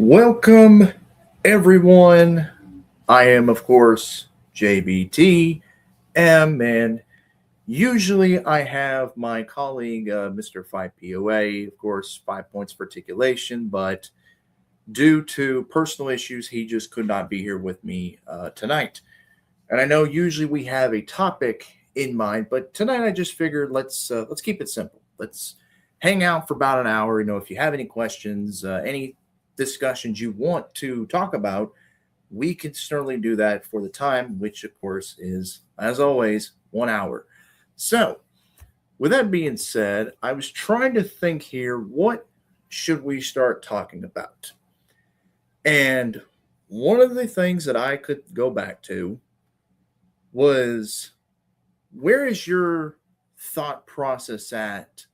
Welcome, everyone. I am, of course, JBTM, and usually I have my colleague, Mr. 5POA, of course, 5 points for articulation, but due to personal issues, he just could not be here with me tonight. And I know usually we have a topic in mind, but tonight I just figured let's keep it simple. Let's hang out for about an hour. If you have any questions, any discussions you want to talk about, we can certainly do that for the time, which of course is, as always, 1 hour. So, with that being said, I was trying to think here, what should we start talking about? And one of the things that I could go back to was, where is your thought process at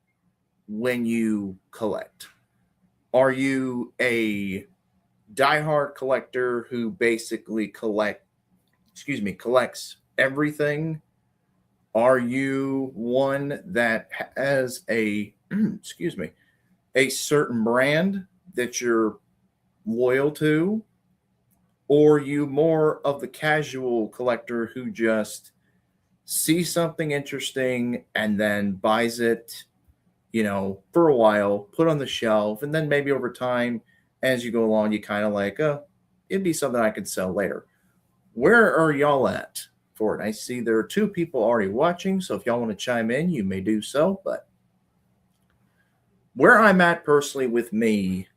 when you collect? Are you a diehard collector who basically collects everything? Are you one that has a a certain brand that you're loyal to? Or are you more of the casual collector who just sees something interesting and then buys it, for a while, put on the shelf, and then maybe over time, as you go along, you kind of like, oh, it'd be something I could sell later. Where are y'all at for it? I see there are two people already watching, so if y'all want to chime in, you may do so. But where I'm at personally with me,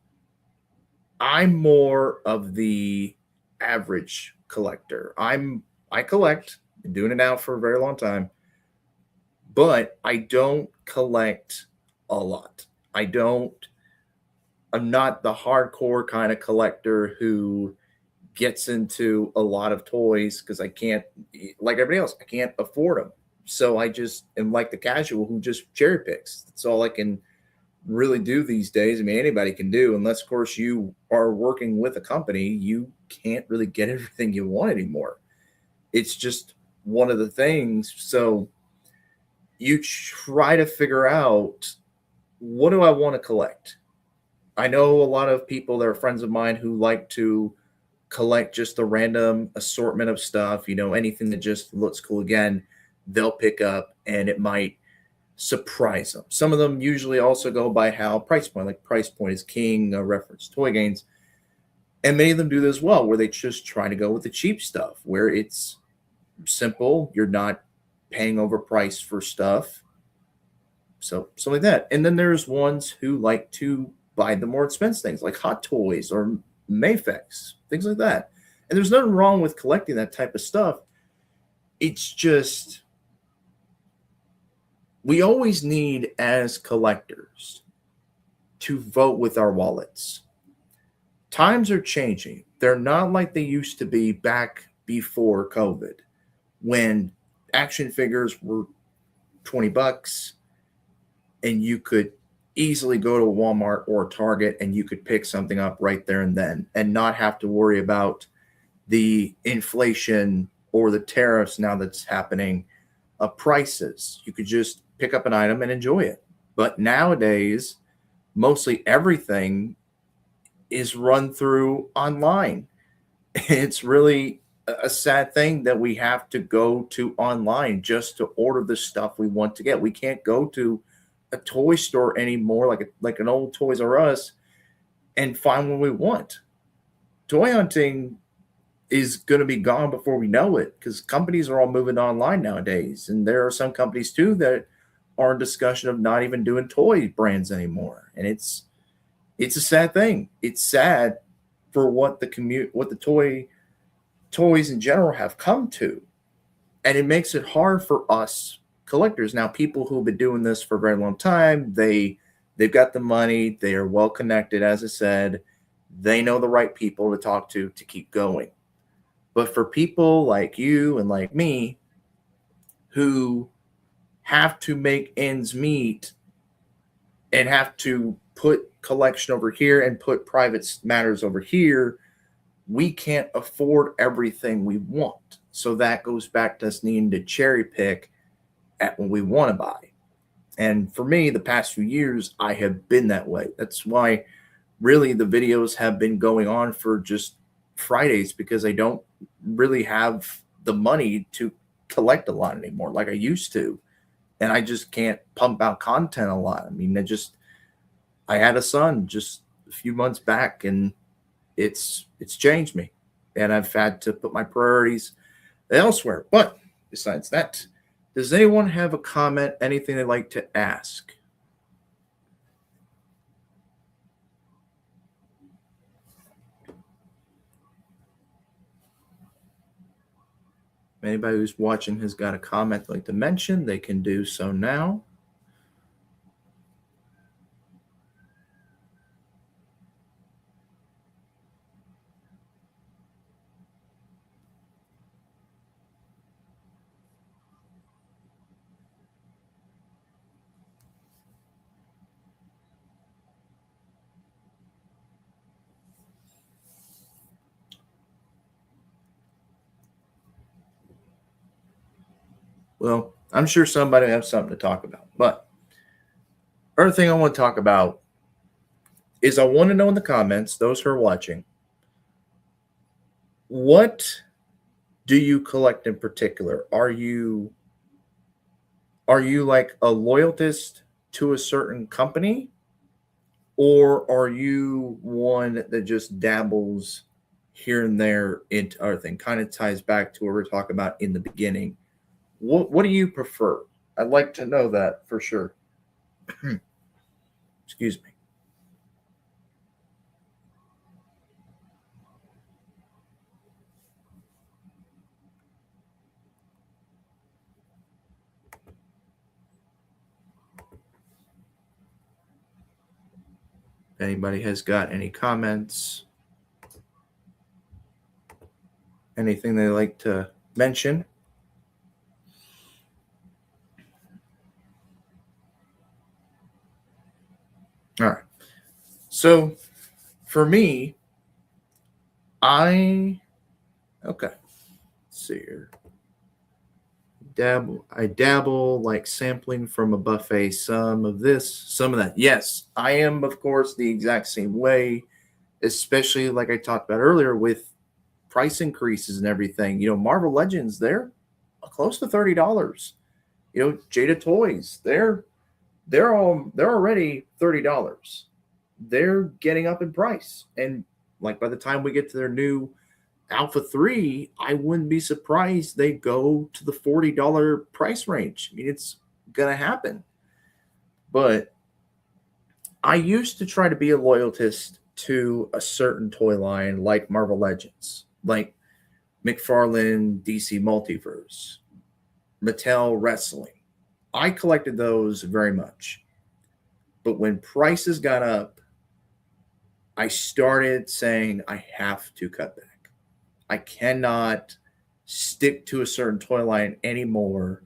I'm more of the average collector. I collect, been doing it now for a very long time, but I don't collect a lot. I'm not the hardcore kind of collector who gets into a lot of toys because I can't, like everybody else, I can't afford them. So I just am like the casual who just cherry picks. That's all I can really do these days. I mean, anybody can do, unless, of course, you are working with a company, you can't really get everything you want anymore. It's just one of the things. So you try to figure out, what do I want to collect? I know a lot of people that are friends of mine who like to collect just a random assortment of stuff, anything that just looks cool. Again, they'll pick up and it might surprise them. Some of them usually also go by how price point, like price point is king, reference toy gains. And many of them do this as well, where they just try to go with the cheap stuff, where it's simple. You're not paying overpriced for stuff. So something like that. And then there's ones who like to buy the more expensive things like Hot Toys or Mayfex, things like that. And there's nothing wrong with collecting that type of stuff. It's just, we always need, as collectors, to vote with our wallets. Times are changing. They're not like they used to be back before COVID, when action figures were $20 and you could easily go to a Walmart or a Target and you could pick something up right there and then and not have to worry about the inflation or the tariffs now that's happening of prices. You could just pick up an item and enjoy it. But nowadays, mostly everything is run through online. It's really a sad thing that we have to go to online just to order the stuff we want to get. We can't go to a toy store anymore, like an old Toys R Us, and find what we want. Toy hunting is going to be gone before we know it, because companies are all moving online nowadays, and there are some companies too that are in discussion of not even doing toy brands anymore, and it's a sad thing. It's sad for what the toys in general have come to, and it makes it hard for us collectors. Now, people who've been doing this for a very long time, they've got the money, they are well connected, as I said, they know the right people to talk to keep going. But for people like you and like me, who have to make ends meet and have to put collection over here and put private matters over here, we can't afford everything we want. So that goes back to us needing to cherry pick at what we want to buy. And for me, the past few years, I have been that way. That's why really the videos have been going on for just Fridays because I don't really have the money to collect a lot anymore like I used to. And I just can't pump out content a lot. I mean, I had a son just a few months back, and it's changed me. And I've had to put my priorities elsewhere. But besides that, does anyone have a comment, anything they'd like to ask? Anybody who's watching has got a comment they'd like to mention, they can do so now. Well, I'm sure somebody will have something to talk about. But other thing I want to talk about is I want to know in the comments, those who are watching, what do you collect in particular? Are you like a loyalist to a certain company, or are you one that just dabbles here and there into other thing? Kind of ties back to what we were talking about in the beginning. What do you prefer? I'd like to know that for sure. Excuse me. If anybody has got any comments, anything they like to mention. All right. So for me, okay. Let's see here. I dabble like sampling from a buffet, some of this, some of that. Yes, I am, of course, the exact same way, especially like I talked about earlier with price increases and everything. Marvel Legends, they're close to $30. Jada Toys, they're already $30. They're getting up in price. And like by the time we get to their new Alpha 3, I wouldn't be surprised they go to the $40 price range. I mean, it's going to happen. But I used to try to be a loyalist to a certain toy line like Marvel Legends, like McFarlane DC Multiverse, Mattel Wrestling. I collected those very much. But when prices got up, I started saying I have to cut back. I cannot stick to a certain toy line anymore.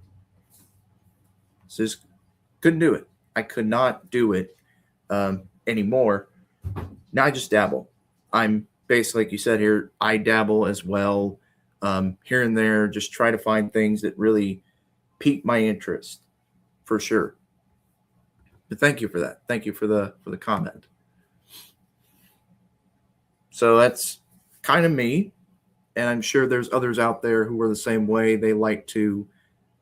So just couldn't do it. I could not do it anymore. Now I just dabble. I'm basically, like you said here, I dabble as well, here and there. Just try to find things that really pique my interest, for sure. But thank you for that. Thank you for the comment. So that's kind of me. And I'm sure there's others out there who are the same way. They like to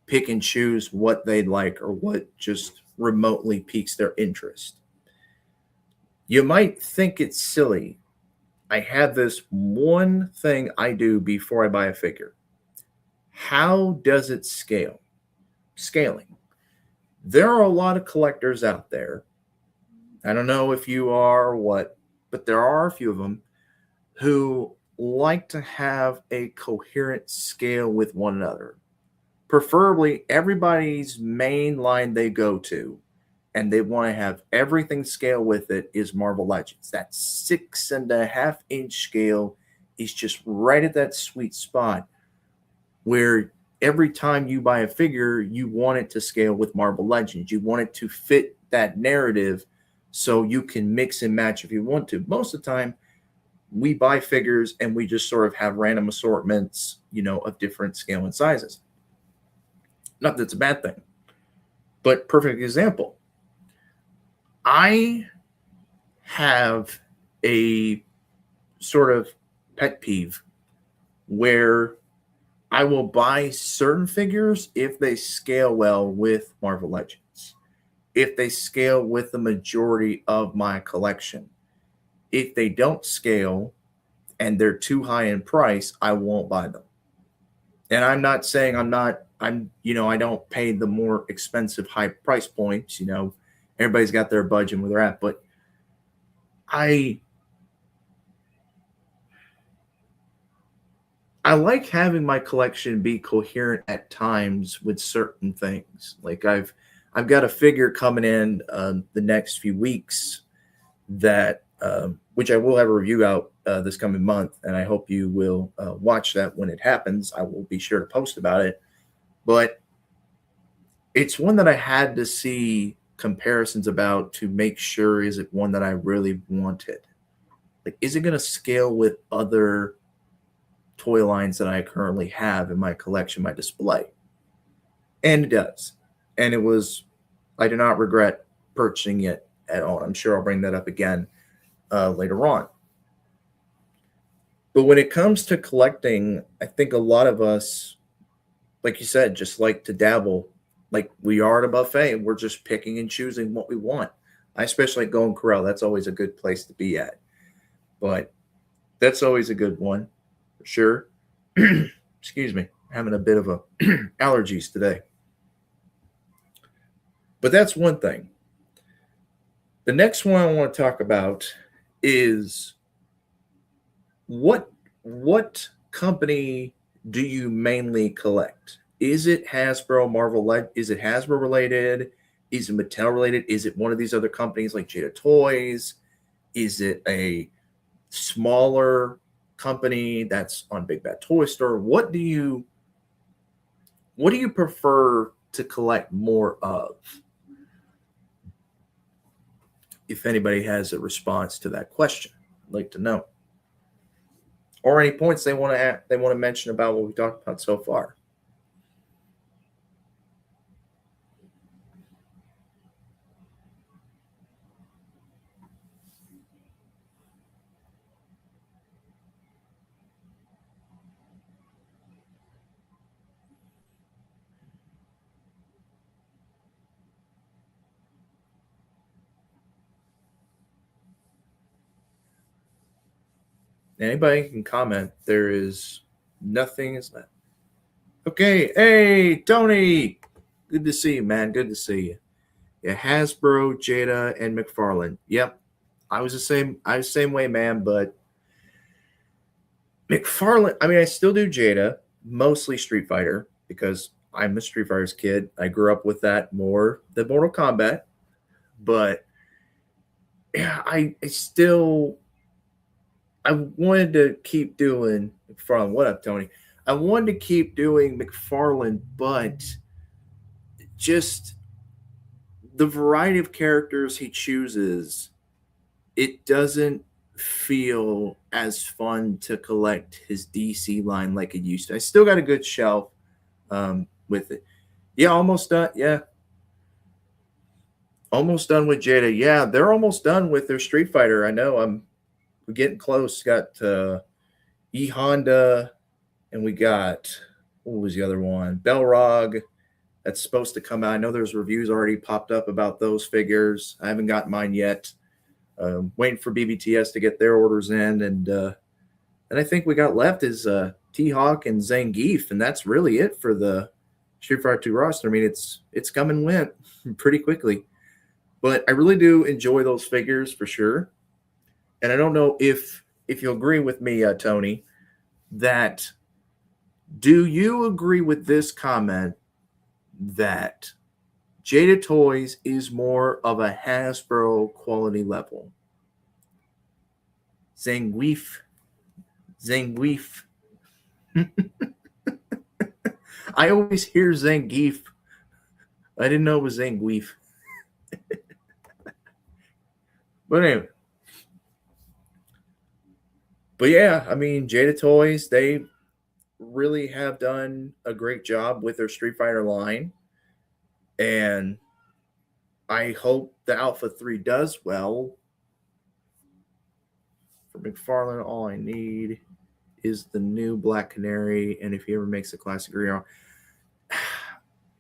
pick and choose what they'd like or what just remotely piques their interest. You might think it's silly. I have this one thing I do before I buy a figure. How does it scale? Scaling. There are a lot of collectors out there. I don't know if you are or what, but there are a few of them who like to have a coherent scale with one another. Preferably everybody's main line they go to, and they want to have everything scale with it, is Marvel Legends. That 6.5-inch scale is just right at that sweet spot where every time you buy a figure, you want it to scale with Marvel Legends. You want it to fit that narrative so you can mix and match if you want to. Most of the time, we buy figures and we just sort of have random assortments, of different scale and sizes. Not that it's a bad thing, but perfect example. I have a sort of pet peeve where I will buy certain figures if they scale well with Marvel Legends, if they scale with the majority of my collection. If they don't scale and they're too high in price, I won't buy them. And I'm not saying I don't pay the more expensive high price points, everybody's got their budget where they're at, but I like having my collection be coherent at times with certain things. Like I've got a figure coming in the next few weeks that which I will have a review out this coming month, and I hope you will watch that when it happens. I will be sure to post about it, but it's one that I had to see comparisons about to make sure is it one that I really wanted. Like, is it going to scale with other toy lines that I currently have in my collection, my display? And it does. And I do not regret purchasing it at all. I'm sure I'll bring that up again later on. But when it comes to collecting, I think a lot of us, like you said, just like to dabble. Like we are at a buffet and we're just picking and choosing what we want. I especially like going Corral. That's always a good place to be at. But that's always a good one, for sure. Excuse me, having a bit of allergies today. But that's one thing. The next one I want to talk about is what company do you mainly collect? Is it Hasbro, Marvel? Is it Hasbro related? Is it Mattel related? Is it one of these other companies like Jada Toys? Is it a smaller company that's on Big Bad Toy Store? What do you prefer to collect more of? If anybody has a response to that question, I'd like to know. Or any points they want to mention about what we talked about so far. Anybody can comment. There is nothing is left. Okay, hey Tony, good to see you, man. Good to see you. Yeah, Hasbro, Jada, and McFarlane. Yep, I was the same. I was the same way, man. But McFarlane. I mean, I still do Jada, mostly Street Fighter because I'm a Street Fighter's kid. I grew up with that more than Mortal Kombat. But yeah, I still I wanted to keep doing McFarlane. What up, Tony? I wanted to keep doing McFarlane, but just the variety of characters he chooses, it doesn't feel as fun to collect his DC line like it used to. I still got a good shelf with it. Yeah, almost done. Yeah. Almost done with Jada. Yeah, they're almost done with their Street Fighter. I know we're getting close. Got E Honda, and we got what was the other one? Belrog. That's supposed to come out. I know there's reviews already popped up about those figures. I haven't got mine yet. Waiting for BBTS to get their orders in, and I think we got left is T-Hawk and Zangief, and that's really it for the Street Fighter 2 roster. I mean, it's come and went pretty quickly, but I really do enjoy those figures for sure. And I don't know if you'll agree with me, Tony, that do you agree with this comment that Jada Toys is more of a Hasbro quality level? Zangief. I always hear Zangief. I didn't know it was Zangief. But anyway. But yeah, I mean, Jada Toys, they really have done a great job with their Street Fighter line. And I hope the Alpha 3 does well. McFarlane, all I need is the new Black Canary, and if he ever makes a classic Green Arrow,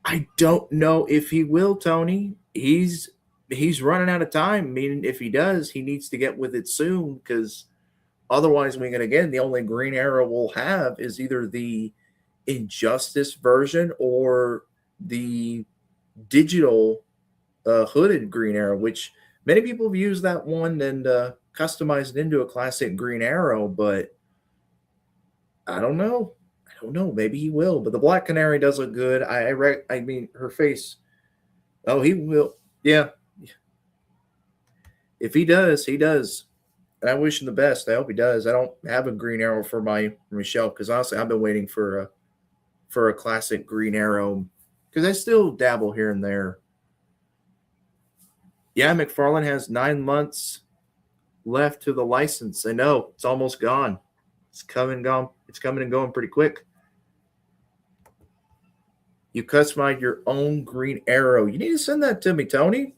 I don't know if he will, Tony. He's running out of time. Meaning, if he does, he needs to get with it soon because otherwise, we can again the only Green Arrow we'll have is either the Injustice version or the digital hooded Green Arrow, which many people have used that one and customized it into a classic Green Arrow, but I don't know. I don't know. Maybe he will, but the Black Canary does look good. I mean, her face. Oh, he will. Yeah. If he does, he does. And I wish him the best. I hope he does. I don't have a Green Arrow for my Michelle because honestly, I've been waiting for a classic Green Arrow because I still dabble here and there. Yeah, McFarlane has 9 months left to the license. I know it's almost gone. It's coming and gone. It's coming and going pretty quick. You customize your own Green Arrow. You need to send that to me, Tony.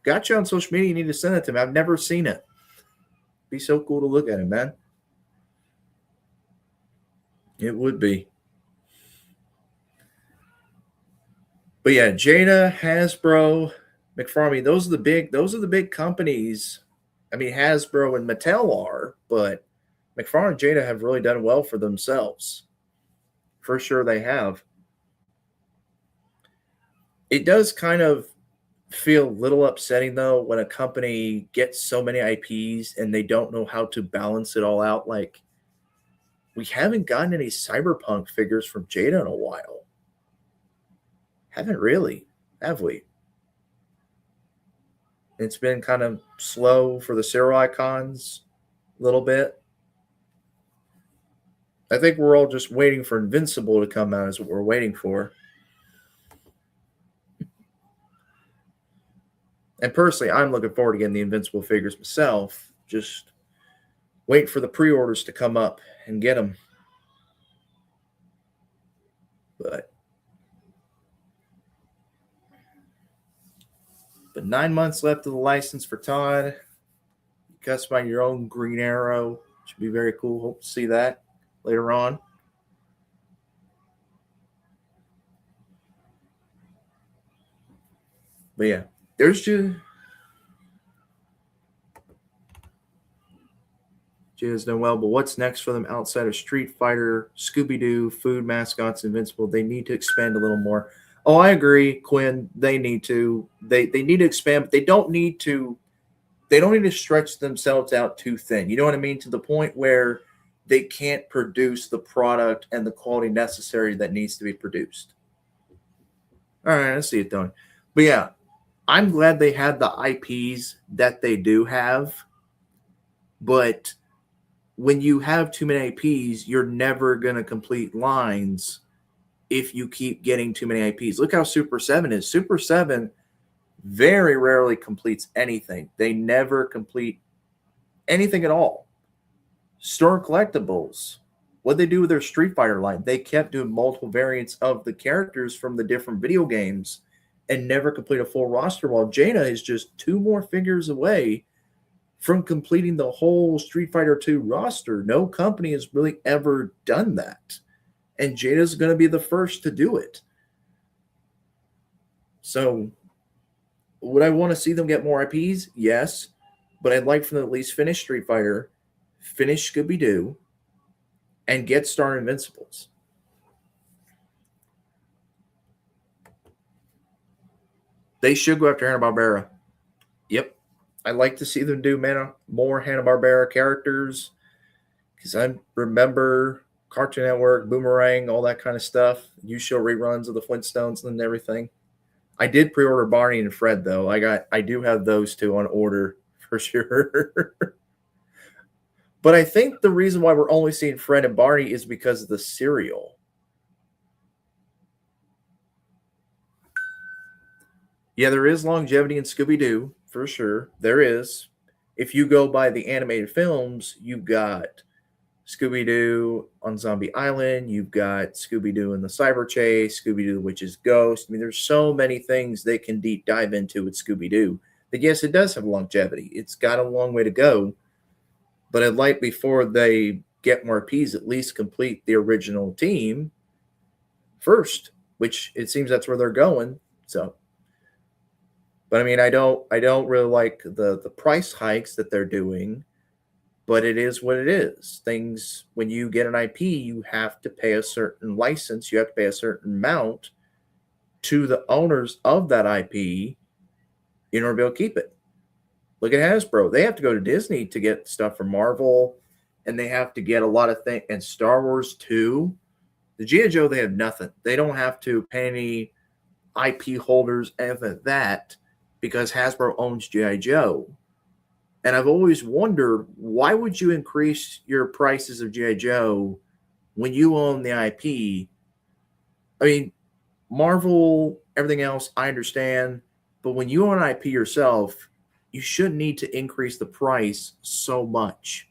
Got you on social media. You need to send it to me. I've never seen it. Be so cool to look at it, man. It would be. But yeah, Jada, Hasbro, McFarlane, those are the big companies. I mean, Hasbro and Mattel are, but McFarlane and Jada have really done well for themselves. For sure they have. It does kind of feel a little upsetting, though, when a company gets so many IPs and they don't know how to balance it all out. Like, we haven't gotten any Cyberpunk figures from Jada in a while. Haven't really, have we? It's been kind of slow for the serial icons a little bit. I think we're all just waiting for Invincible to come out is what we're waiting for. And personally, I'm looking forward to getting the Invincible figures myself. Just wait for the pre-orders to come up and get them. But 9 months left of the license for Todd. You customize your own Green Arrow. Should be very cool. Hope to see that later on. But yeah, there's just Jada's done well, but what's next for them outside of Street Fighter, Scooby-Doo, food mascots, Invincible? They need to expand a little more. Oh, I agree, Quinn. They need to. They need to expand, but they don't need to stretch themselves out too thin. You know what I mean? To the point where they can't produce the product and the quality necessary that needs to be produced. All right, I see it done. But yeah, I'm glad they had the IPs that they do have. But when you have too many IPs, you're never going to complete lines if you keep getting too many IPs. Look how Super 7 is. Super 7 very rarely completes anything. They never complete anything at all. Storm Collectibles, what they do with their Street Fighter line, they kept doing multiple variants of the characters from the different video games and never complete a full roster, while Jada is just 2 more figures away from completing the whole Street Fighter 2 roster. No company has really ever done that. And Jada's going to be the first to do it. So, would I want to see them get more IPs? Yes. But I'd like for them to at least finish Street Fighter, finish Scooby-Doo, and get Star Invincibles. They should go after Hanna-Barbera. Yep. I'd like to see them do more Hanna-Barbera characters because I remember Cartoon Network, Boomerang, all that kind of stuff. You show reruns of the Flintstones and everything. I did pre-order Barney and Fred, though. I do have those 2 on order for sure. But I think the reason why we're only seeing Fred and Barney is because of the cereal. Yeah, there is longevity in Scooby-Doo, for sure. There is. If you go by the animated films, you've got Scooby-Doo on Zombie Island. You've got Scooby-Doo in the Cyber Chase, Scooby-Doo the Witch's Ghost. I mean, there's so many things they can deep dive into with Scooby-Doo that, yes, it does have longevity. It's got a long way to go. But I'd like before they get more Ps, at least complete the original team first, which it seems that's where they're going. So, but I mean, I don't really like the price hikes that they're doing, but it is what it is. Things when you get an IP, you have to pay a certain license, you have to pay a certain amount to the owners of that IP in order to be able to keep it. Look at Hasbro. They have to go to Disney to get stuff from Marvel, and they have to get a lot of things, and Star Wars too. The G.I. Joe, they have nothing. They don't have to pay any IP holders, anything like that, because Hasbro owns G.I. Joe. And I've always wondered, why would you increase your prices of G.I. Joe when you own the IP? I mean, Marvel, everything else, I understand. But when you own IP yourself, you shouldn't need to increase the price so much.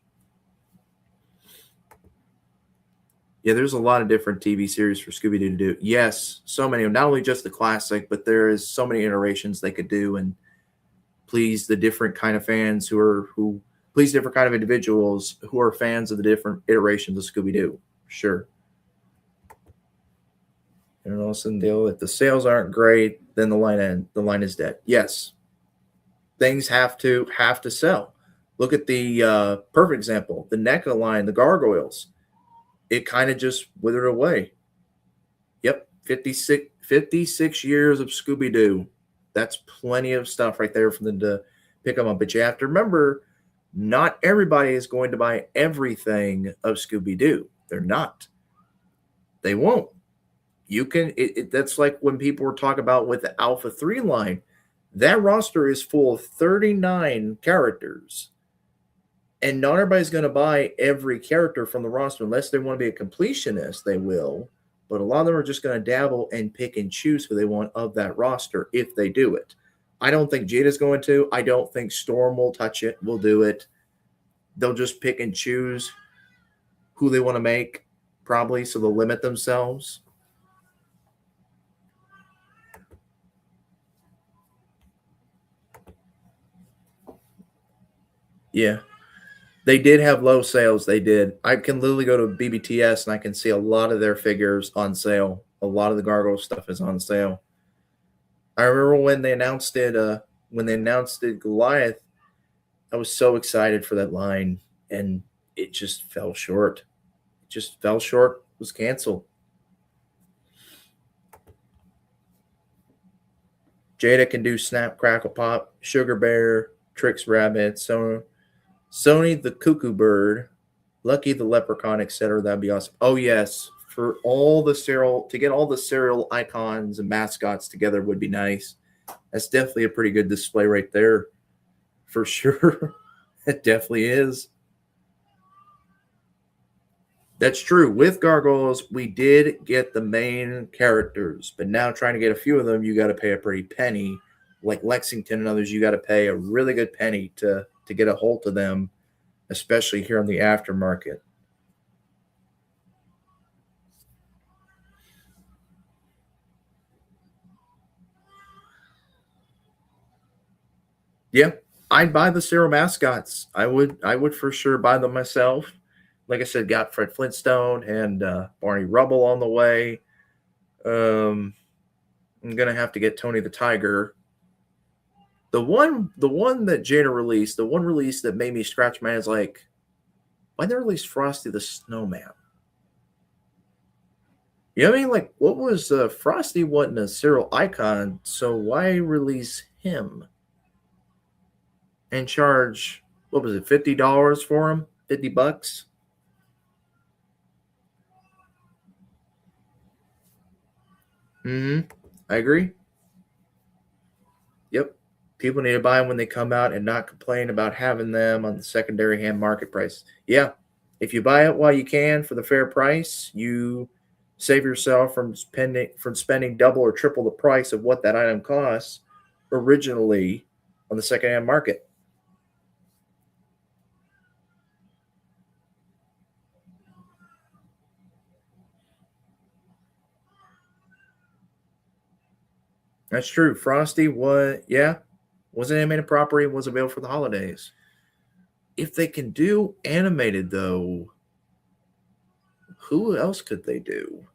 Yeah, there's a lot of different TV series for Scooby-Doo to do. Yes, so many. Not only just the classic, but there is so many iterations they could do and please the different kind of fans who please different kind of individuals who are fans of the different iterations of Scooby-Doo. Sure. And all of a sudden deal if the sales aren't great, then the line is dead. Yes. Things have to sell. Look at the perfect example, the NECA line, the gargoyles. It kind of just withered away. Yep, 56 years of Scooby-Doo. That's plenty of stuff right there for them to pick them up. But you have to remember, not everybody is going to buy everything of Scooby-Doo. They're not. They won't. You can. That's like when people were talking about with the Alpha 3 line. That roster is full of 39 characters. And not everybody's going to buy every character from the roster unless they want to be a completionist. They will. But a lot of them are just going to dabble and pick and choose who they want of that roster if they do it. I don't think Jada's going to. I don't think Storm will touch it, will do it. They'll just pick and choose who they want to make, probably, so they'll limit themselves. Yeah. They did have low sales. They did. I can literally go to BBTS and I can see a lot of their figures on sale. A lot of the Gargoyle stuff is on sale. I remember when they announced it. Goliath, I was so excited for that line, and it just fell short. It just fell short. It was canceled. Jada can do Snap, Crackle, Pop, Sugar Bear, Trix Rabbit, Sony the Cuckoo Bird, Lucky the Leprechaun, etc. That'd be awesome. Oh yes, for all the cereal to get all the cereal icons and mascots together would be nice. That's definitely a pretty good display right there, for sure. It definitely is. That's true. With Gargoyles, we did get the main characters, but now trying to get a few of them, you got to pay a pretty penny. Like Lexington and others, you got to pay a really good penny to get a hold of them, especially here in the aftermarket. Yeah, I'd buy the cereal mascots. I would for sure buy them myself. Like I said, got Fred Flintstone and Barney Rubble on the way. I'm gonna have to get Tony the Tiger. The one that Jada released, the one release that made me scratch my head is like, why they release Frosty the Snowman? You know what I mean? Like, what was Frosty wasn't a cereal icon, so why release him and charge what was it, $50 for him? $50? I agree. Yep. People need to buy them when they come out and not complain about having them on the secondary hand market price. Yeah. If you buy it while you can for the fair price, you save yourself from spending double or triple the price of what that item costs originally on the secondhand market. That's true. Frosty was, yeah, wasn't animated property, was available for the holidays. If they can do animated, though, who else could they do? I'm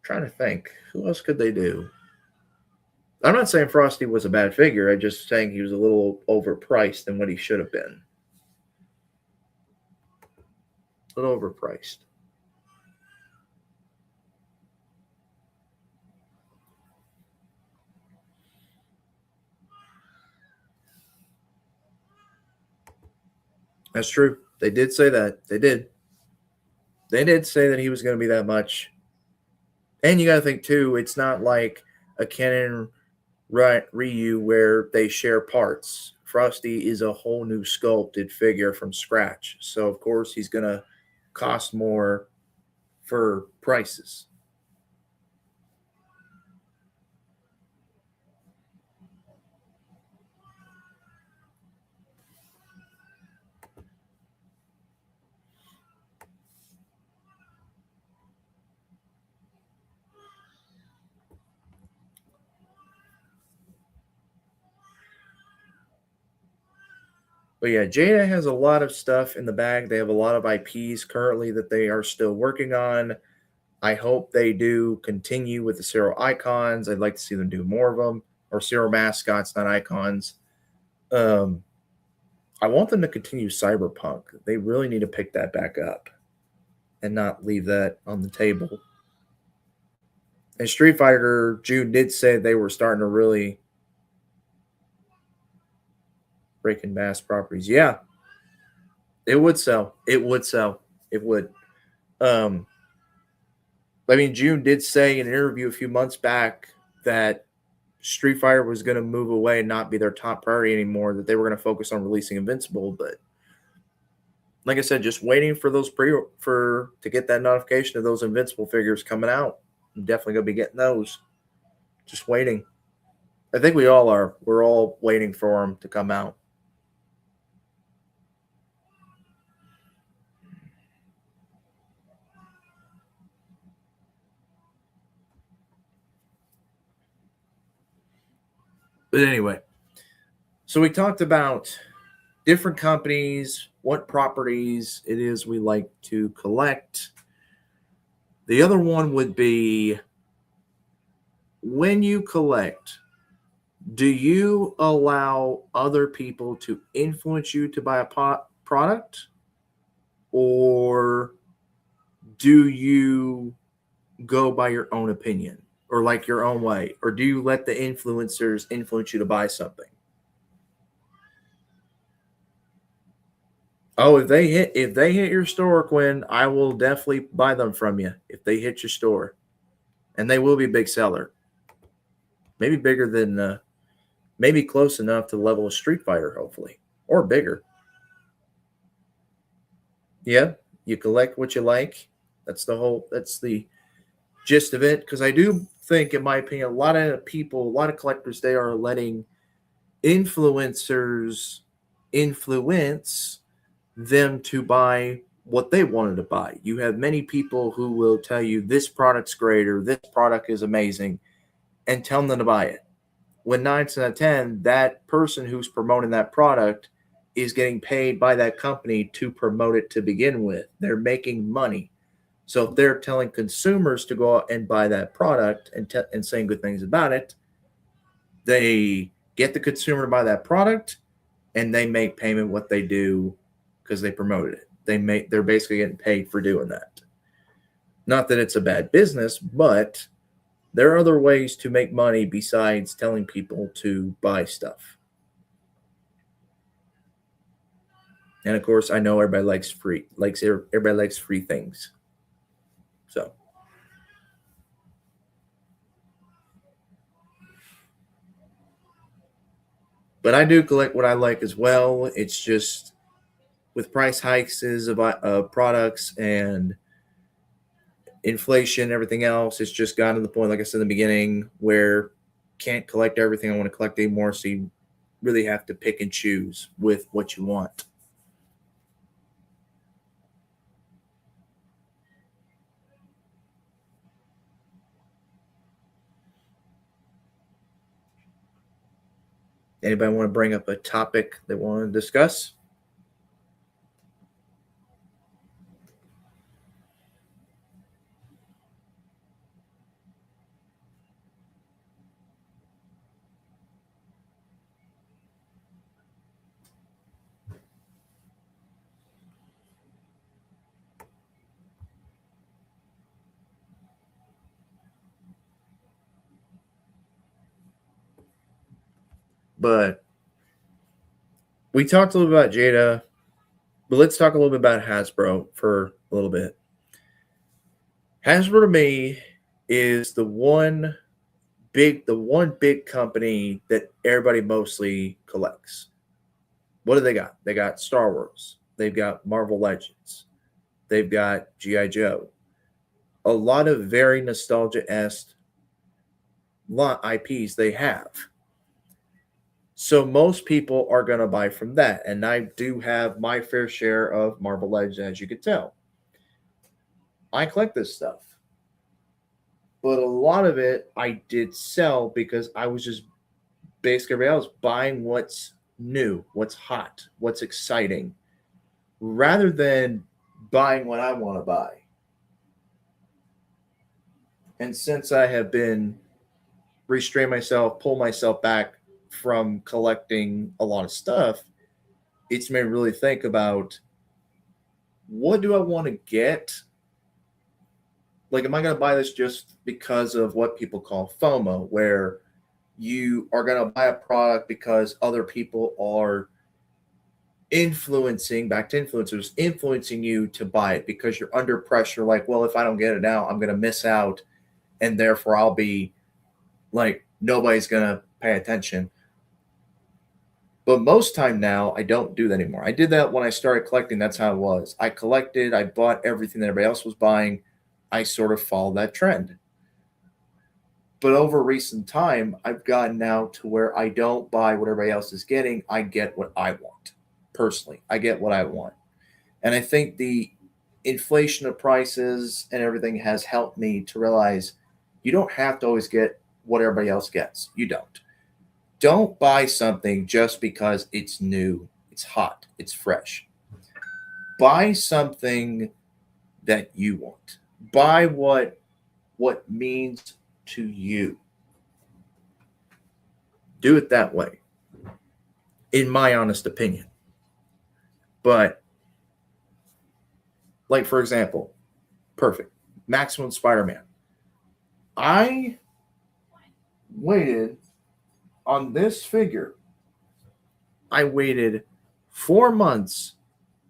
trying to think. Who else could they do? I'm not saying Frosty was a bad figure. I'm just saying he was a little overpriced than what he should have been. A little overpriced. That's true. They did say that. They did. They did say that he was going to be that much. And you got to think, too, it's not like a Ken and Ryu where they share parts. Frosty is a whole new sculpted figure from scratch. So, of course, he's going to cost more for prices. But yeah, Jada has a lot of stuff in the bag. They have a lot of IPs currently that they are still working on. I hope they do continue with the Zero icons. I'd like to see them do more of them, or Zero mascots, not icons. Um, I want them to continue Cyberpunk. They really need to pick that back up and not leave that on the table. And Street Fighter, June did say they were starting to really break in mass properties. Yeah, it would sell. It would sell. It would. Um, I mean, June did say in an interview a few months back that Street Fighter was going to move away and not be their top priority anymore, that they were going to focus on releasing Invincible. But like I said, just waiting for those to get that notification of those Invincible figures coming out. I'm definitely going to be getting those. Just waiting. I think we all are. We're all waiting for them to come out. But anyway, so we talked about different companies, what properties it is we like to collect. The other one would be, when you collect, do you allow other people to influence you to buy a product? Or do you go by your own opinion or like your own way? Or do you let the influencers influence you to buy something? Oh, if they hit your store, Quinn, I will definitely buy them from you if they hit your store. And they will be a big seller. Maybe bigger than maybe close enough to the level of Street Fighter, hopefully. Or bigger. Yeah, you collect what you like. That's the gist of it. Because I do think, in my opinion, a lot of people, a lot of collectors, they are letting influencers influence them to buy what they wanted to buy. You have many people who will tell you this product's great or this product is amazing and tell them to buy it. When 9 out of 10, that person who's promoting that product is getting paid by that company to promote it to begin with. They're making money. So if they're telling consumers to go out and buy that product and saying good things about it, they get the consumer to buy that product and they make payment what they do because they promoted it. They're basically getting paid for doing that. Not that it's a bad business, but there are other ways to make money besides telling people to buy stuff. And of course, I know everybody everybody likes free things. So, but I do collect what I like as well. It's just with price hikes of products and inflation, everything else, it's just gotten to the point, like I said in the beginning, where can't collect everything I want to collect anymore. So you really have to pick and choose with what you want. Anybody want to bring up a topic they want to discuss? But we talked a little bit about Jada, but let's talk a little bit about Hasbro for a little bit. Hasbro to me is the one big company that everybody mostly collects. What do they got? They got Star Wars. They've got Marvel Legends. They've got G.I. Joe. A lot of very nostalgia-esque IPs they have. So most people are going to buy from that. And I do have my fair share of Marvel Legends, as you can tell. I collect this stuff. But a lot of it I did sell because I was just basically everybody else buying what's new, what's hot, what's exciting, rather than buying what I want to buy. And since I have been restrain myself, pull myself back from collecting a lot of stuff, it's made me really think about what do I want to get? Like, am I going to buy this just because of what people call FOMO, where you are going to buy a product because other people are back to influencers, influencing you to buy it because you're under pressure. Like, well, if I don't get it now, I'm going to miss out. And therefore, I'll be like, nobody's going to pay attention. But most time now, I don't do that anymore. I did that when I started collecting. That's how it was. I collected, I bought everything that everybody else was buying. I sort of followed that trend. But over recent time, I've gotten now to where I don't buy what everybody else is getting. I get what I want. Personally, I get what I want. And I think the inflation of prices and everything has helped me to realize you don't have to always get what everybody else gets. You don't. Don't buy something just because it's new, it's hot, it's fresh. Buy something that you want. Buy what means to you. Do it that way, in my honest opinion. But, like, for example, perfect. Maximum Spider-Man. I waited on this figure. I waited 4 months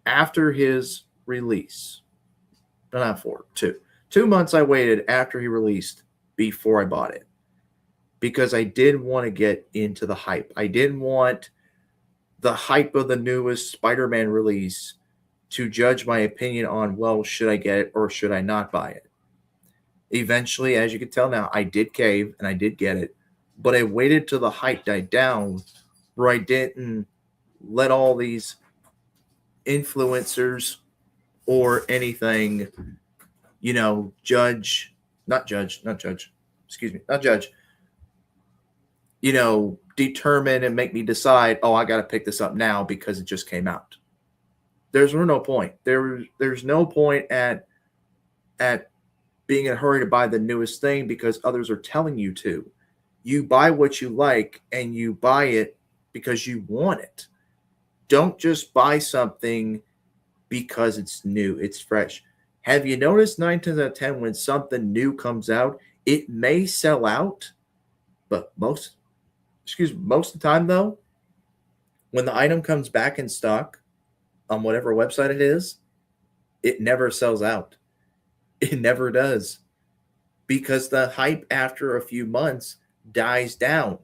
after his release. No, not 4, 2. 2 months I waited after he released before I bought it. Because I did want to get into the hype. I didn't want the hype of the newest Spider-Man release to judge my opinion on, well, should I get it or should I not buy it? Eventually, as you can tell now, I did cave and I did get it. But I waited till the hype died down where I didn't let all these influencers or anything, not judge, determine and make me decide, oh, I got to pick this up now because it just came out. There's no point. There's no point at being in a hurry to buy the newest thing because others are telling you to. You buy what you like and you buy it because you want it. Don't just buy something because it's new, it's fresh. Have you noticed 9 times out of 10 when something new comes out, it may sell out, but most of the time though, when the item comes back in stock on whatever website it is, it never sells out. It never does. Because the hype after a few months dies down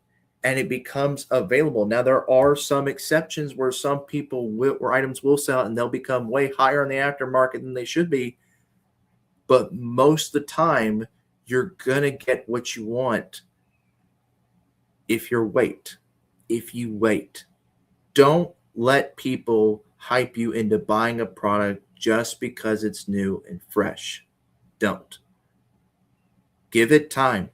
and it becomes available. Now, there are some exceptions where some people where items will sell and they'll become way higher in the aftermarket than they should be. But most of the time, you're going to get what you want if you wait. Don't let people hype you into buying a product just because it's new and fresh. Don't. Give it time.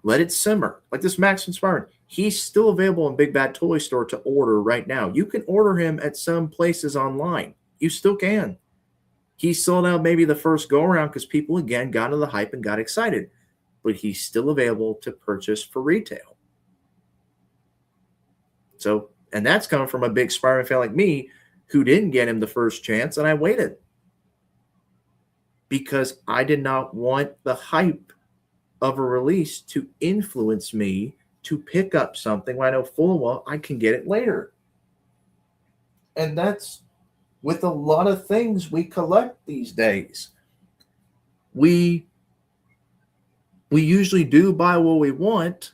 Let it simmer. Like this Max from Spartan. He's still available in Big Bad Toy Store to order right now. You can order him at some places online. You still can. He sold out maybe the first go around because people again got into the hype and got excited. But he's still available to purchase for retail. So, and that's coming from a big Spider-Man fan like me who didn't get him the first chance, and I waited because I did not want the hype of a release to influence me to pick up something when I know full well I can get it later. And that's with a lot of things we collect these days. We usually do buy what we want,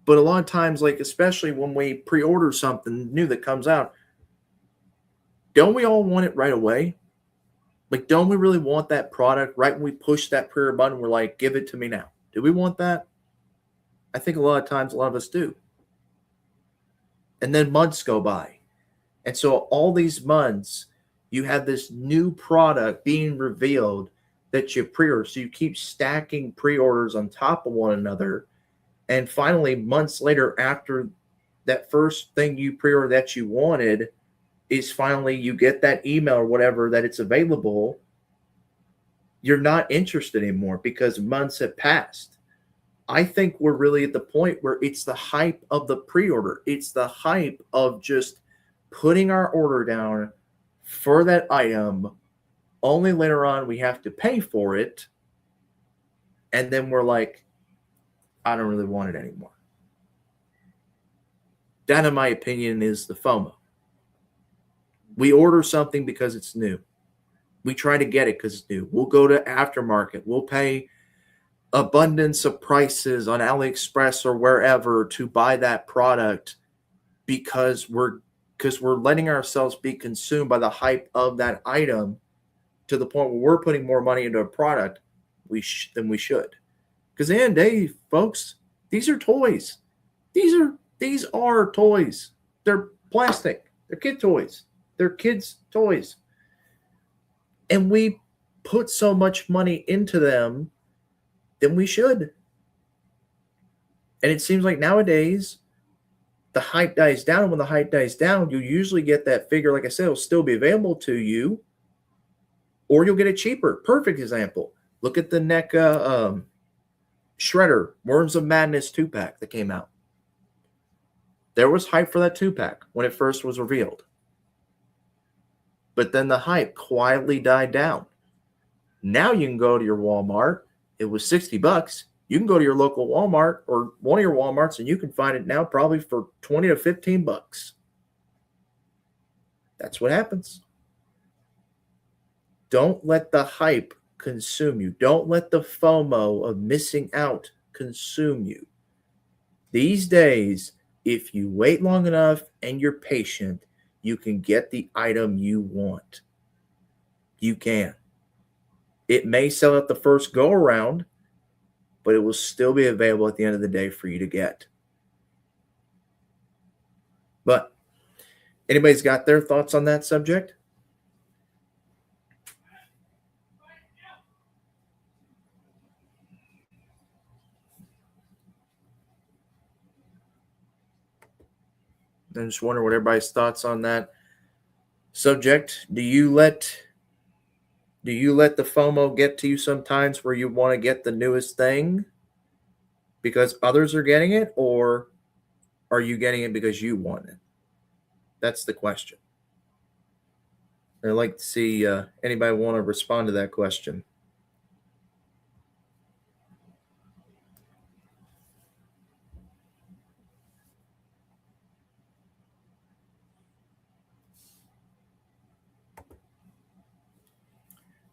but a lot of times, like especially when we pre-order something new that comes out, don't we all want it right away? Like, don't we really want that product right when we push that pre-order button? We're like, give it to me now. Do we want that? I think a lot of times, a lot of us do. And then months go by. And so all these months, you have this new product being revealed that you pre-order. So you keep stacking pre-orders on top of one another. And finally, months later, after that first thing you pre-ordered that you wanted, is finally you get that email or whatever that it's available, you're not interested anymore because months have passed. I think we're really at the point where it's the hype of the pre-order. It's the hype of just putting our order down for that item. Only later on we have to pay for it. And then we're like, I don't really want it anymore. That, in my opinion, is the FOMO. We order something because it's new. We try to get it because it's new. We'll go to aftermarket. We'll pay abundance of prices on AliExpress or wherever to buy that product because we're letting ourselves be consumed by the hype of that item to the point where we're putting more money into a product than we should. Because at the end of the day, folks, these are toys. These are toys. They're plastic. They're kid toys. They're kids' toys. And we put so much money into them than we should. And it seems like nowadays, the hype dies down. And when the hype dies down, you usually get that figure, like I said, will still be available to you, or you'll get it cheaper. Perfect example. Look at the NECA Shredder Worms of Madness 2-pack that came out. There was hype for that 2-pack when it first was revealed. But then the hype quietly died down. Now you can go to your Walmart. It was $60. You can go to your local Walmart or one of your Walmarts and you can find it now probably for $20 to $15. That's what happens. Don't let the hype consume you. Don't let the FOMO of missing out consume you. These days, if you wait long enough and you're patient, you can get the item you want. You can. It may sell at the first go around, but it will still be available at the end of the day for you to get. But anybody's got their thoughts on that subject? I just wonder what everybody's thoughts on that subject. Do you let the FOMO get to you sometimes where you want to get the newest thing because others are getting it, or are you getting it because you want it? That's the question. I'd like to see anybody want to respond to that question.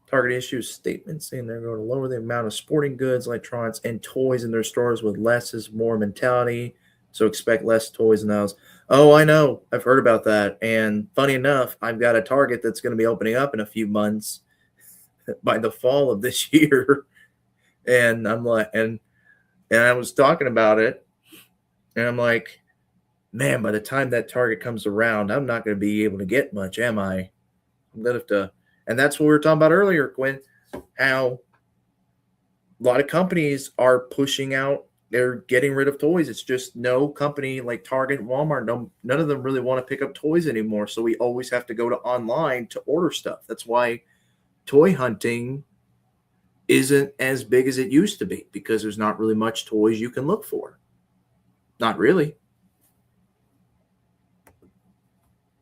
Target issues statement saying they're going to lower the amount of sporting goods, electronics, and toys in their stores with less is more mentality. So expect less toys in those. Oh, I know. I've heard about that. And funny enough, I've got a Target that's going to be opening up in a few months by the fall of this year. And I'm like, and I was talking about it, and I'm like, man, by the time that Target comes around, I'm not going to be able to get much, am I? I'm going to have to. And that's what we were talking about earlier, Quinn, how A lot of companies are pushing out, they're getting rid of toys. It's just no company like Target and Walmart, none of them really want to pick up toys anymore. So we always have to go to online to order stuff. That's why toy hunting isn't as big as it used to be, because there's not really much toys you can look for. Not really.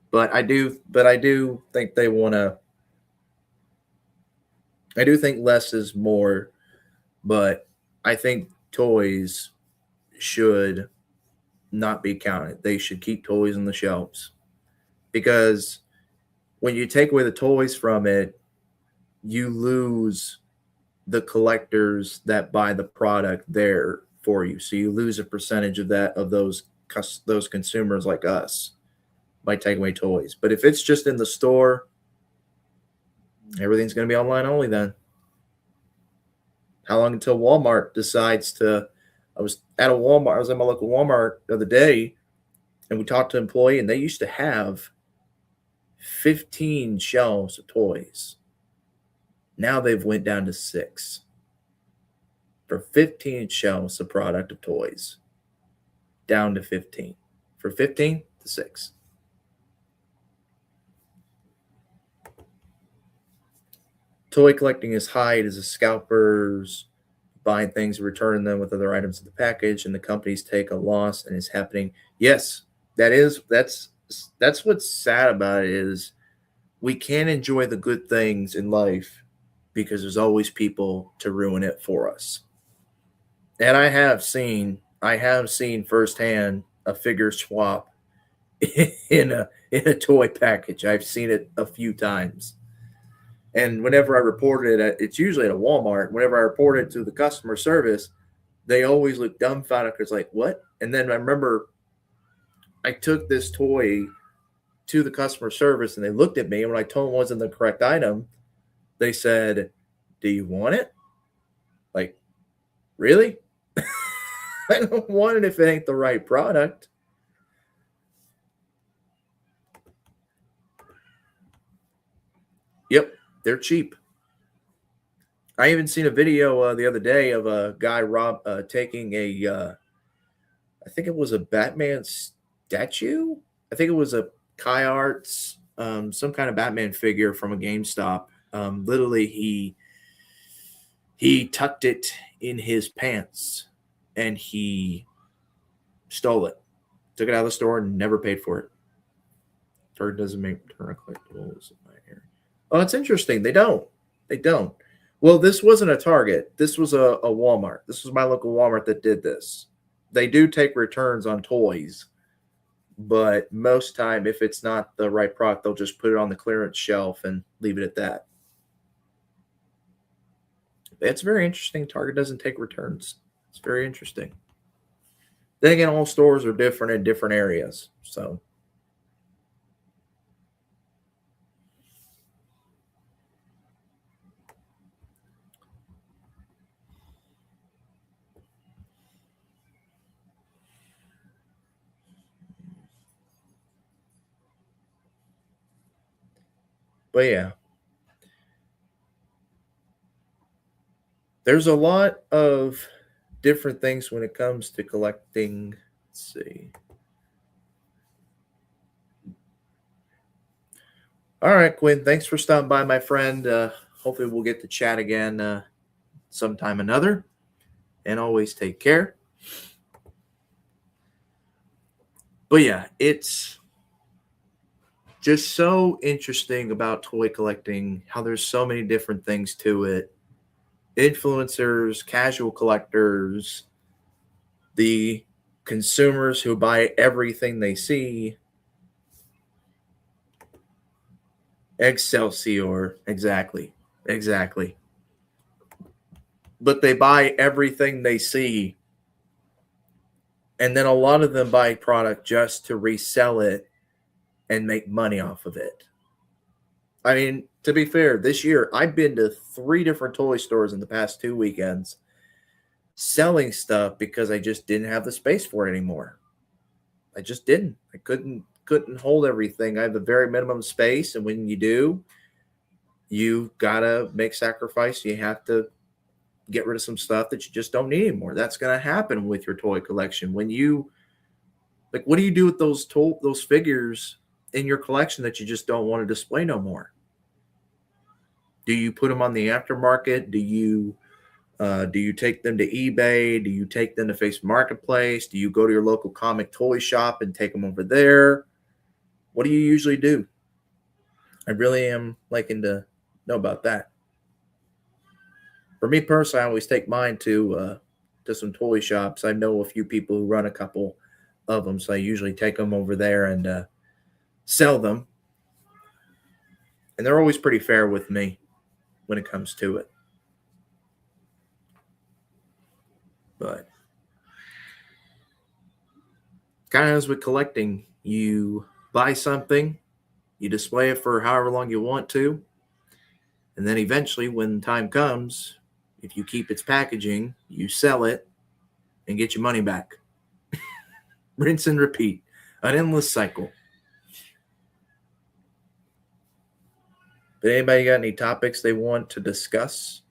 But I do think they want to, I do think less is more, but I think toys should not be counted. They should keep toys on the shelves, because when you take away the toys from it, you lose the collectors that buy the product there for you. So you lose a percentage of that, of those consumers like us, by taking away toys. But if it's just in the store, everything's going to be online only then. How long until Walmart decides to? I was at a Walmart. I was at my local Walmart the other day, and we talked to an employee, and they used to have 15 shelves of toys. Now they've went down to 6. For 15 shelves of product of toys, down to 15. For 15 to 6. Toy collecting is high. It is a scalpers buying things, returning them with other items in the package, and the companies take a loss, and it's happening. Yes, that's what's sad about it, is we can't enjoy the good things in life because there's always people to ruin it for us. And I have seen firsthand a figure swap in a toy package. I've seen it a few times. And whenever I reported it, it's usually at a Walmart. Whenever I report it to the customer service, they always look dumbfounded because, like, what? And then I remember I took this toy to the customer service, and they looked at me. And when I told them it wasn't the correct item, they said, "Do you want it?" Like, really? I don't want it if it ain't the right product. Yep, they're cheap. I even seen a video the other day of a guy taking I think it was a Batman statue. I think it was a Kai Arts, some kind of Batman figure from a GameStop. Literally, he tucked it in his pants, and he stole it. Took it out of the store and never paid for it. Target doesn't make return collectibles. Oh, it's interesting. They don't. They don't. Well, this wasn't a Target. This was a Walmart. This was my local Walmart that did this. They do take returns on toys, but most time, if it's not the right product, they'll just put it on the clearance shelf and leave it at that. It's very interesting. Target doesn't take returns. It's very interesting. Then again, all stores are different in different areas. So, but yeah, there's a lot of different things when it comes to collecting. Let's see. All right, Quinn. Thanks for stopping by, my friend. Hopefully, we'll get to chat again sometime another. And always take care. But yeah, it's just so interesting about toy collecting, how there's so many different things to it. Influencers, casual collectors, the consumers who buy everything they see. Excelsior, exactly. Exactly. But they buy everything they see. And then a lot of them buy product just to resell it and make money off of it. I mean, to be fair, this year I've been to 3 different toy stores in the past 2 weekends selling stuff because I just didn't have the space for it anymore. I just didn't. I couldn't hold everything. I have a very minimum space, and when you do, you gotta make sacrifice. You have to get rid of some stuff that you just don't need anymore. That's going to happen with your toy collection. When you like, what do you do with those figures in your collection that you just don't want to display no more? Do you put them on the aftermarket? Do you take them to eBay? Do you take them to Facebook Marketplace? Do you go to your local comic toy shop and take them over there? What do you usually do? I really am liking to know about that. For me personally, I always take mine to some toy shops. I know a few people who run a couple of them, so I usually take them over there and sell them. And they're always pretty fair with me when it comes to it. But kind of as with collecting, you buy something, you display it for however long you want to, and then eventually, when time comes, if you keep its packaging, you sell it and get your money back. Rinse and repeat, an endless cycle. But anybody got any topics they want to discuss?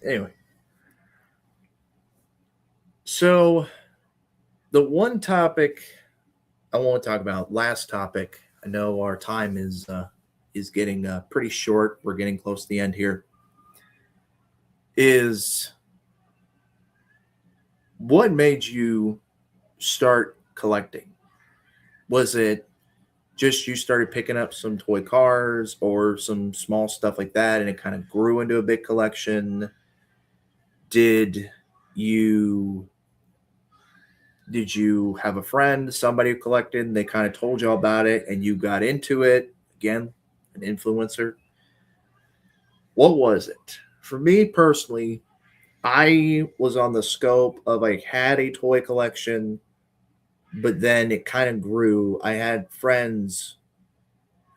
Anyway, so the one topic I want to talk about, last topic. I know our time is getting pretty short. We're getting close to the end here. Is what made you start collecting? Was it just you started picking up some toy cars or some small stuff like that, and it kind of grew into a big collection? Did you did you have a friend, somebody who collected, and they kind of told you all about it, and you got into it? Again, an influencer. What was it? For me personally, I was on the scope of I had a toy collection, but then it kind of grew. I had friends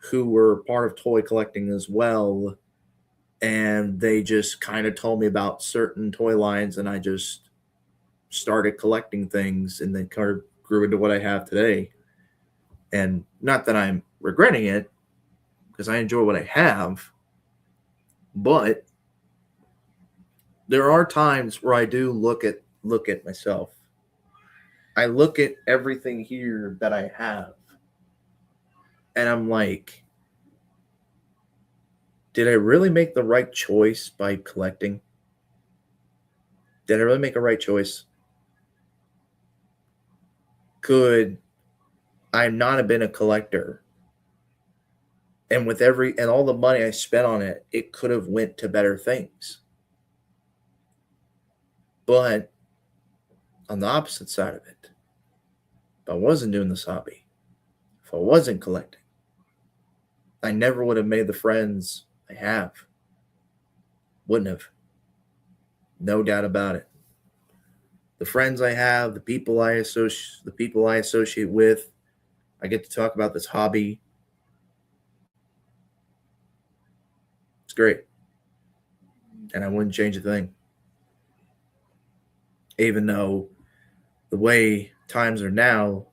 who were part of toy collecting as well, and they just kind of told me about certain toy lines, and I just started collecting things, and then kind of grew into what I have today. And not that I'm regretting it, because I enjoy what I have, but there are times where I do look at myself. I look at everything here that I have, and I'm like, did I really make the right choice by collecting? Did I really make a right choice? Could I not have been a collector? And with all the money I spent on it, it could have went to better things. But on the opposite side of it, if I wasn't doing this hobby, if I wasn't collecting, I never would have made the friends I have. Wouldn't have. No doubt about it. The friends I have, the people I associate with, I get to talk about this hobby. It's great. And I wouldn't change a thing. Even though the way times are now,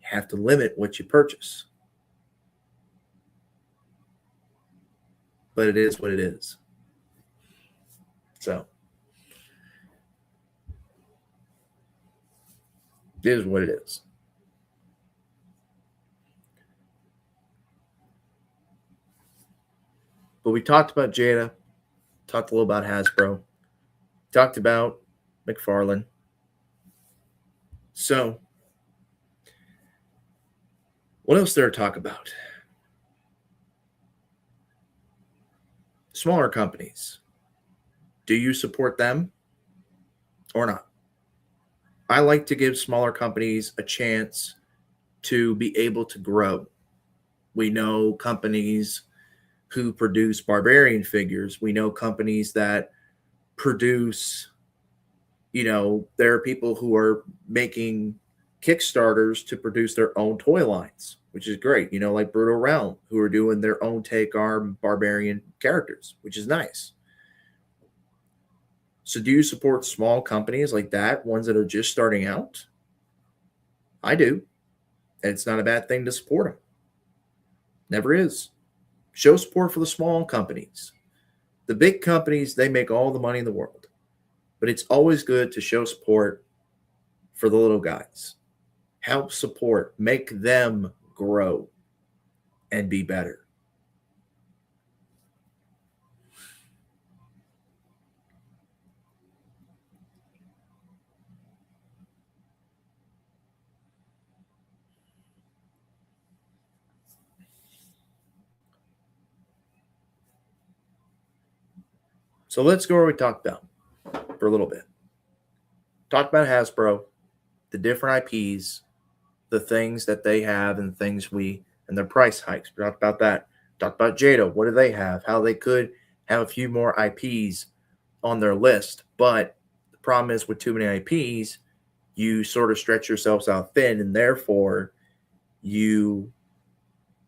you have to limit what you purchase. But it is what it is. So it is what it is. But we talked about Jada, talked a little about Hasbro, talked about McFarlane. So, what else there to talk about? Smaller companies. Do you support them or not? I like to give smaller companies a chance to be able to grow. We know companies who produce barbarian figures. We know companies that produce, there are people who are making Kickstarters to produce their own toy lines. which is great. Like Brutal Realm, who are doing their own take on barbarian characters, which is nice. So, do you support small companies like that, ones that are just starting out? I do. And it's not a bad thing to support them. Never is. Show support for the small companies. The big companies, they make all the money in the world. But it's always good to show support for the little guys. Help support, make them grow and be better. So let's go where we talked about for a little bit. Talk about Hasbro, the different IPs, the things that they have, and and their price hikes. We talked about that. Talked about Jada. What do they have? How they could have a few more IPs on their list. But the problem is with too many IPs, you sort of stretch yourselves out thin, and therefore you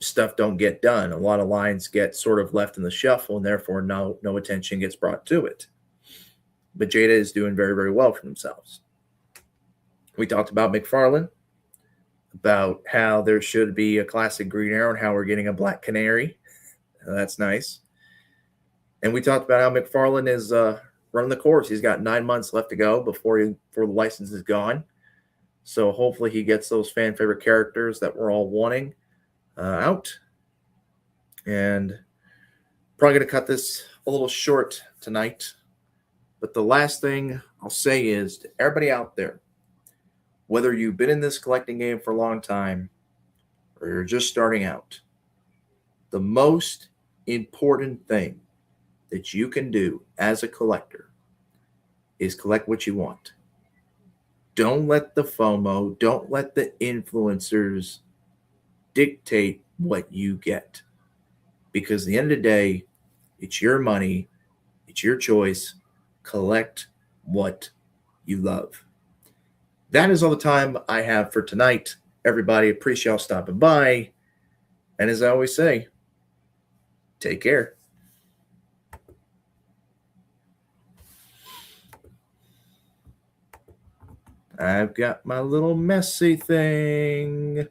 stuff don't get done. A lot of lines get sort of left in the shuffle, and therefore no attention gets brought to it. But Jada is doing very, very well for themselves. We talked about McFarlane, about how there should be a classic Green Arrow and how we're getting a Black Canary. That's nice. And we talked about how McFarlane is running the course. He's got 9 months left to go before the license is gone. So hopefully he gets those fan favorite characters that we're all wanting out. And probably going to cut this a little short tonight. But the last thing I'll say is to everybody out there, whether you've been in this collecting game for a long time or you're just starting out, the most important thing that you can do as a collector is collect what you want. Don't let the FOMO, don't let the influencers dictate what you get. Because at the end of the day, it's your money, it's your choice. Collect what you love. That is all the time I have for tonight. Everybody, appreciate y'all stopping by. And as I always say, take care. I've got my little messy thing.